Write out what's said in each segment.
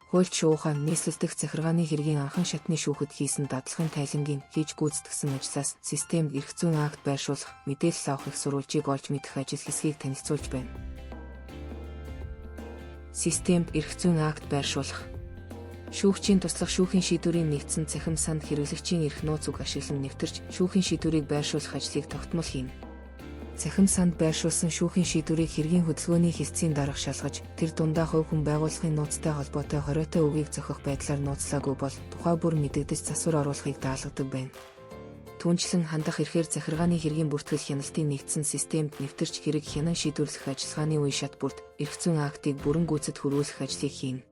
Хуульч шуухан нийслэлдэх захиргааны хэргийн анхан шатны шүүхэд хийсэн дадлагын тайлангийн хийж гүйцэтгэсэн ажлаас системд эрх зүйн акт байршуулах, мэдээлэл авах их сурвалжийг олж мэдэх ажил хэсгийг танилцуулж байна. Системд эрх зүйн акт байршуулах. Шүүгчийн туслах шүүхийн шийдвэрийн нэгдсэн цахим санд хэрэглэгчийн эрх нууц үг ашиглан нэвтэрч шүүхийн шийдвэрийг байршуулах ажлыг тогтмол хийнэ. Цахим санд байршуулсан шүүхийн шийдвэрийг хэргийн хөдөлгөөний хэлтсийн дарга шалгаж, тэр дундаа хувь хүн байгууллагын нууцтай холбоотой хориотой үгийг зохих байдлаар нууцлаагүй бол тухай бүр мэдэгдэж засвар оруулахыг даалгадаг байна. Түүнчлэн хандах эрхээр захиргааны хэргийн бүртгэл хяналтын нэгдсэн системд нэвтэрч хэрэг хянан шийдвэрлэх ажиллагааны үе шат бүрт эрх зүйн актыг бүрэн гүйцэд хүргүүлэх ажлыг хийнэ.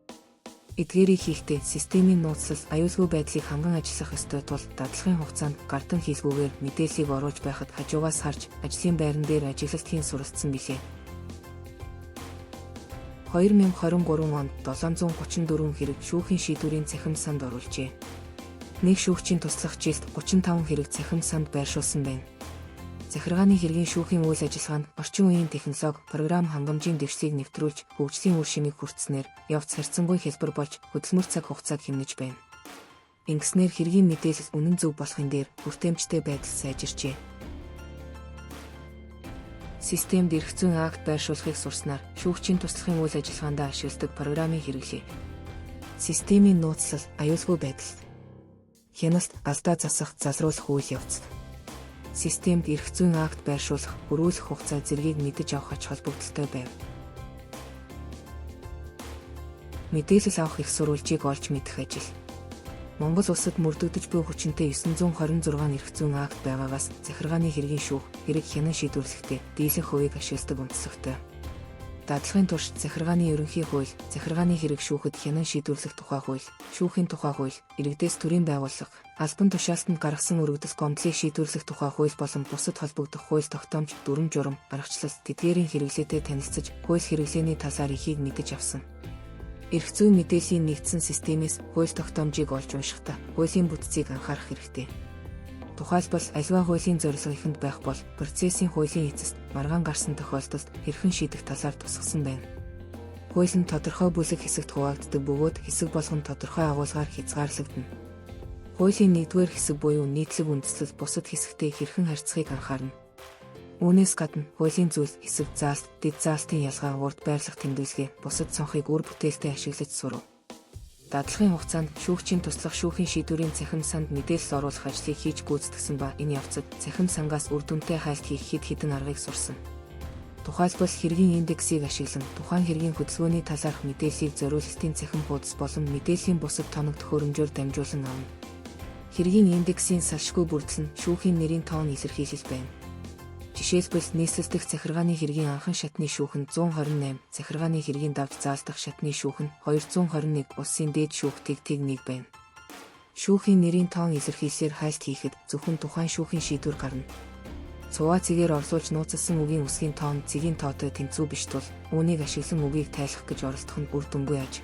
Эдгээрийг хийхдээ системийн нууцлал аюулгүй байдлыг ханган ажиллах ёстой тул дадлагын хугацаанд гартан хийлгүүгээр мэдээллийг оруулж байхад хажуугаас харж ажлын байран дээр ажиглалт хийн суралцсан билээ. 2023 онд 734 хэрэг шүүхийн шийдвэрийн цахим санд оруулжээ. Нэг шүүгчийн туслах жилд 35 хэрэг цахим санд байршуулсан байна. Захиргааны хэргийн шүүхийн үйл ажиллагаанд орчин үеийн технологи, програм хангамжийн дэвшлиг нэвтрүүлж, хөгжлийн үр шимийг хүртснээр явц харьцангуй хэлбэр болж хөдөлмөр цаг хугацааг хэмнэж байна. Ингэснээр хэргийн мэдээлэл үнэн зөв болохын дээр хүртээмжтэй байдал сайжирчээ. Системд эрх зүйн акт байршуулахыг сурснаар шүүгчийн туслахын үйл ажиллагаанд ашигладаг програмын хэрэглээ. Системийн нууцлал, аюулгүй байдал, хяналт, алдаа засах, залруулах үйл явц. Системд эрх зүйн акт байршуулах, өрүүлэх хугацаа зэргийг мэдэж авах ач холбогдолтой байв. Мэдээлэл авах их сурвалжийг олж мэдэх ажил. Монгол улсад мөрдөгдөж буй хүчинтэй 926 эрх зүйн акт байгаагаас захиргааны хэргийн шүүх, хэрэг хянан шийдвэрлэхдээ дийлэнх хувийг ашигладаг онцлогтой. Дадлагын турш захиргааны ерөнхий хууль, захиргааны хэрэг шүүхэд хянан шийдвэрлэх тухай хууль, шүүхийн тухай хууль, иргэдээс төрийн байгууллага, албан тушаалтанд гаргасан өргөдөл гомдлыг шийдвэрлэх тухай хууль болон бусад холбогдох хууль тогтоомж, дүрм журам, аргачлал, тэдгээрийн хэрэглээтэй танилцж, хууль хэрэглээний талаар ихийг мэдэж авсан. Эрх зүйн мэдээллийн нэгдсэн системээс хууль тогтоомжийг олж уншихдаа хуулийн бүтцийг анхаарах хэрэгтэй. Тухайлбал аливаа хуулийн зорилго ихэнд байх бол процессын хуулийн эцэст маргаан гарсан тохиолдолд хэрхэн шийдэх талаар тусгасан байна. Хууль нь тодорхой бүлэг хэсэгт хуваагддаг бөгөөд хэсэг болгон тодорхой агуулгаар хязгаарлагдана. Хуулийн 1-р хэсэг буюу нийтлэг үндэслэл бусад хэсэгтэй хэрхэн харьцахыг анхаарна. Үүнээс гадна хуулийн зүйл, хэсэг заалт, дэд заалтын ялгаа, урд байрлах тэмдэглэгээ, бусад цонхыг үр бүтээлтэй ашиглаж сурав. Дадлагын хугацаанд шүүгчийн туслах шүүхийн шийдвэрийн цахим санд мэдээлэл оруулах ажлыг хийж гүйцэтгэсэн ба энэ явцад цахим сангаас үр дүнтэй хайлт хийх хэд хэдэн аргыг сурсан. Тухайлбал хэргийн индексийг ашиглан тухайн хэргийн хөдөлгөөний талаарх мэдээллийг зориулалтын цахим хуудас болон мэдээллийн бусад тоног төхөөрөмжөөр дамжуулан авна. Хэргийн индексийн салшгүй бүрдэл нь шүүхийн нэрийн тоон илэрхийлэл байна. Жишээлбэл нийслэлдэх захиргааны хэргийн анхан шатны шүүхэнд 128, захиргааны хэргийн давж заалдах шатны шүүхэнд 221, улсын дээд шүүх тэг 1 байна. Шүүхийн нэрийн тоон илэрхийлэлээр хайлт хийхэд зөвхөн тухайн шүүхийн шийдвэр гарна. Цуваа цэгээр орлуулж нууцлсан үгийн үсгийн тоон цэгийн тоотой тэнцүү биш тул үүнийг ашиглан үгийг тайлах гэж оролдох нь үр дүнгүй аж.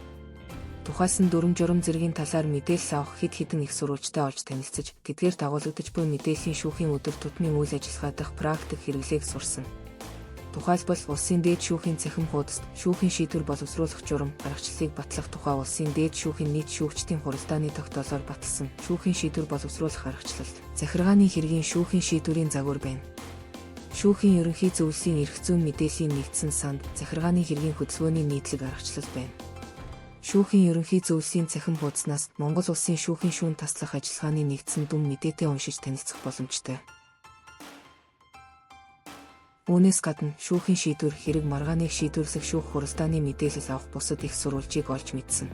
Тухайлсан дүрм журам зэргийн талаар мэдээлэл авах хэд хэдэн их сурвалжтай олж танилцж, тэдгээр дагуулгадж буй мэдээллийн шүүхийн өдөр тутмын үйл ажиллагаа дах практик хэрэглээг сурсан. Тухайлбал улсын дээд шүүхийн цахим хуудаст шүүхийн шийдвэр боловсруулах журам, аргачлалыг батлах тухай улсын дээд шүүхийн нийт шүүгчдийн хуралдааны тогтоолоор баталсан шүүхийн шийдвэр боловсруулах аргачлал, захиргааны хэргийн шүүхийн шийдвэрийн загвар байна. Шүүхийн ерөнхий зөвлөлийн эрх зүйн мэдээллийн нэгдсэн санд захиргааны хэргийн хөдөлгөөний нийтлэг аргачлал байна. Шүүхийн ерөнхий зөвлөлийн цахим хуудаснаас Монгол улсын шүүхийн шүүн таслах ажиллагааны нэгдсэн дүн мэдээтэй уншиж танилцах боломжтой. Үүнээс гадна шүүхийн шийдвэр, хэрэг маргааныг шийдвэрлэх шүүх хуралдааны мэдээлэл авах бусад их сурвалжийг олж мэдсэн.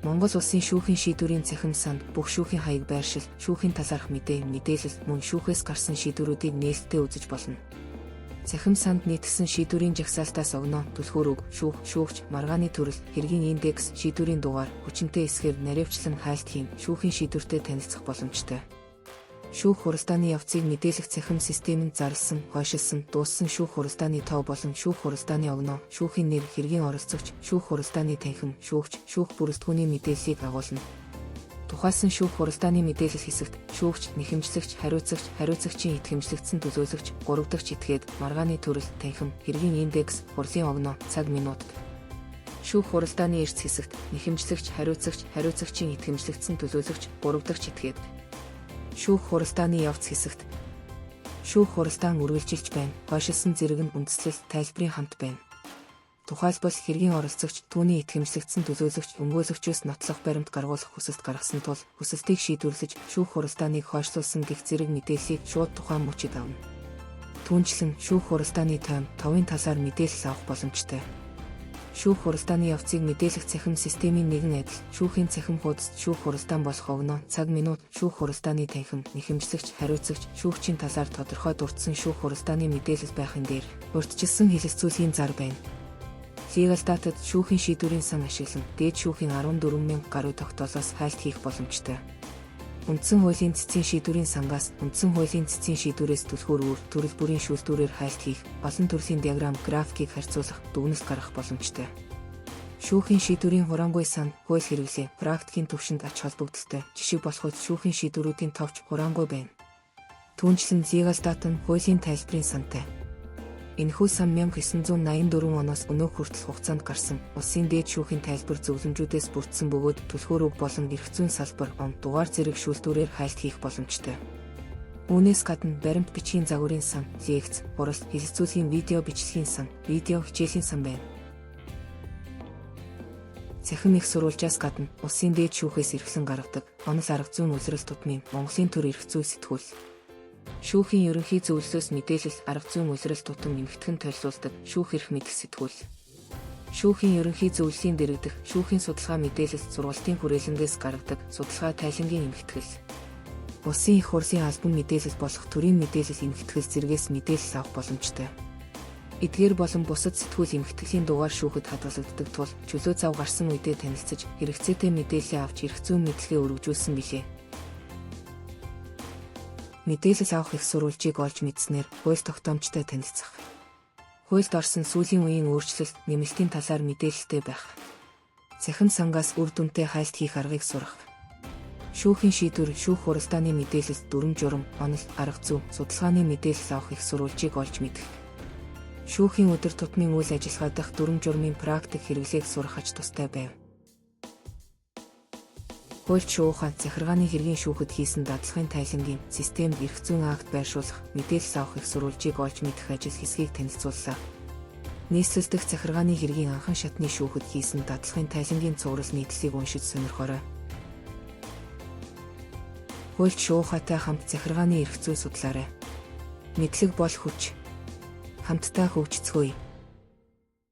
Монгол улсын шүүхийн шийдвэрийн цахим санд бүх шүүхийн хаяг байршил, шүүхийн талаарх мэдээлэл мөн шүүхээс гарсан шийдвэрүүдийг нээлттэй үзэж болно. Цахим санд нийтгсэн шийдвэрийн жагсаалтаас огноо, түлхүүр үг, шүүгч, маргааны төрөл, хэргийн индекс, шийдвэрийн дугаар, хүчинтэй эсгээр наривчлан хайлт хийн, шүүхийн шийдвэртэй танилцах боломжтой. Шүүх хуралдааны явцыг мэдээлэх цахим системэнд зарласан, хойшилсан, дууссан шүүх хуралдааны тоо болон шүүх хуралдааны огноо, шүүхийн нэр, хэргийн оролцогч, шүүх хуралдааны танхим, шүүгч, шүүх бүрэлдэхүүний мэдээллийг агуулна. Тухайлсан шүүх хуралдааны мэдээлэл хэсэгт шүүгч, нэхэмжлэгч, хариуцагчийн итгэмжлэгдсэн төлөөлөгч, 3 дахь этгээд, маргааны төрөл, танхим, хэргийн индекс, хурлын огноо, цаг минутад. Шүүх хуралдааны эрс хэсэгт нэхэмжлэгч, хариуцагчийн итгэмжлэгдсэн төлөөлөгч, 3 дахь этгээд. Шүүх хуралдааны явц хэсэгт шүүх хуралдаан үргэлжилж байна. Хойшилсан зэрэг нь үндэслэл тайлбарын хамт байна. Тухайлбал хэргийн оролцогч түүний итгэмжлэгдсэн төлөөлөгч өмгөөлөгчөөс нотлох баримт гаргуулах хүсэлт гаргасан тул хүсэлтийг шийдвэрлэж шүүх хуралдааныг хойшлуулсан гэх зэрэг мэдээллийг шууд тухайн мөчид авна. Түүнчлэн шүүх хуралдааны тойм товын талаар мэдээлэл авах боломжтой. Шүүх хуралдааны явцыг мэдээлэх цахим системийн нэгэн адил шүүхийн цахим хуудасд шүүх хуралдаан болох өгнө цаг минут шүүх хуралдааны танхим нэхэмжлэгч хариуцагч шүүгчийн талаар тодорхой дурдсан шүүх хуралдааны мэдээлэл байхын дээр урьдчилсан хэлэлцүүлгийн зар байна. Legal Data-д шүүхийн шийдвэрийн сан ашиглан дээд шүүхийн 14,000 гаруй тогтоолоос хайлт хийх боломжтой. Үндсэн хуулийн цэцгийн шийдвэрийн сангаас үндсэн хуулийн цэцгийн шийдвэрээс түлхүүр үр төрөл бүрийн шүүлтүүрээр хайлт хийх, олон төрлийн диаграм, графикийг харьцуулах, дүгнэлт гаргах боломжтой. Шүүхийн шийдвэрийн хураамгүй сан, хууль хэрэглээ, практикийн түвшинд ач холбогдолтой жишээ болоход шүүхийн шийдвэрүүдийн товч хураамгүй байна. Түүнчлэн Legal Data нь хуулийн тайлбарын сантай. Энэхүү сан 1984 оноос өнөө хүртэл хугацаанд гарсан улсын дээд шүүхийн тайлбар зөвлөмжүүдээс бүрдсэн бөгөөд түлхүүр үг болон эрх зүйн салбар дугаар зэрэг шүүлтүүрээр хайлт хийх боломжтой. Үүнээс гадна баримт бичгийн загварын сан, лекц, хуралт, хэлэлцүүлгийн видео бичлэгийн сан, видео хичээлийн сан байна. Цахим их сурвалжаас гадна улсын дээд шүүхээс эрхлэн гаргадаг онол арга зүйн улирал тутмын Монголын төр эрх зүй сэтгүүл. Шүүхийн ерөнхий зөвлөлөөс мэдээлэл арга зүйн улирал тутам нэмэгдхэн толиулдаг шүүх эрх мэдэх сэтгүүл. Шүүхийн ерөнхий зөвлөлийн дэргэдэх шүүхийн судалгаа мэдээлэл сургалтын хүрээлэнгээс гаргадаг судалгаа тайлангийн эмхтгэл. Улсын их хурлын албан мэдээлэл болох төрийн мэдээлэл эмхтгэл зэргээс мэдээлэл авах боломжтой. Эдгээр болон бусад сэтгүүл эмхтгэлийн дугаар шүүхэд хадгалагддаг тул чөлөө зав гарсан үедээ танилцж хэрэгцээтэй мэдээлэл авч эрх зүйн мэдлэгээ өргөжүүлсэн билээ. Мэдээлэл авах их сурвалжийг олж мэдснээр хууль тогтоомжтой танилцах. Хуульд орсон сүүлийн үеийн өөрчлөлт нэмэлтийн талаар мэдээлэлтэй байх. Цахим сангаас үр дүнтэй хайлт хийх аргыг сурах. Шүүхийн шийдвэр, шүүх хуралдааны мэдээлэл, дүрм журам, онол, арга зүй, судалгааны мэдээлэл авах их сурвалжийг олж мэдэх. Шүүхийн өдөр тутмын үйл ажиллагаа дахь дүрм журмын практик хэрэглээг сурах ач тустай байв. Хуульч шуухан захиргааны хэргийн шүүхэд хийсэн дадлагын тайлангийн системд эрх зүйн акт байршуулах, мэдээлэл авах их сурвалжийг олж мэдэх ажил хэсгийг танилцууллаа. Нийслэлдэх захиргааны хэргийн анхан шатны шүүхэд хийсэн дадлагын тайлангийн цуврал нийтлэлийг уншиж сонирхоорой. Хуульч шуухатай хамт захиргааны эрх зүй судлаарай. Мэдлэг бол хүч. Хамтдаа хөгжцгөөе.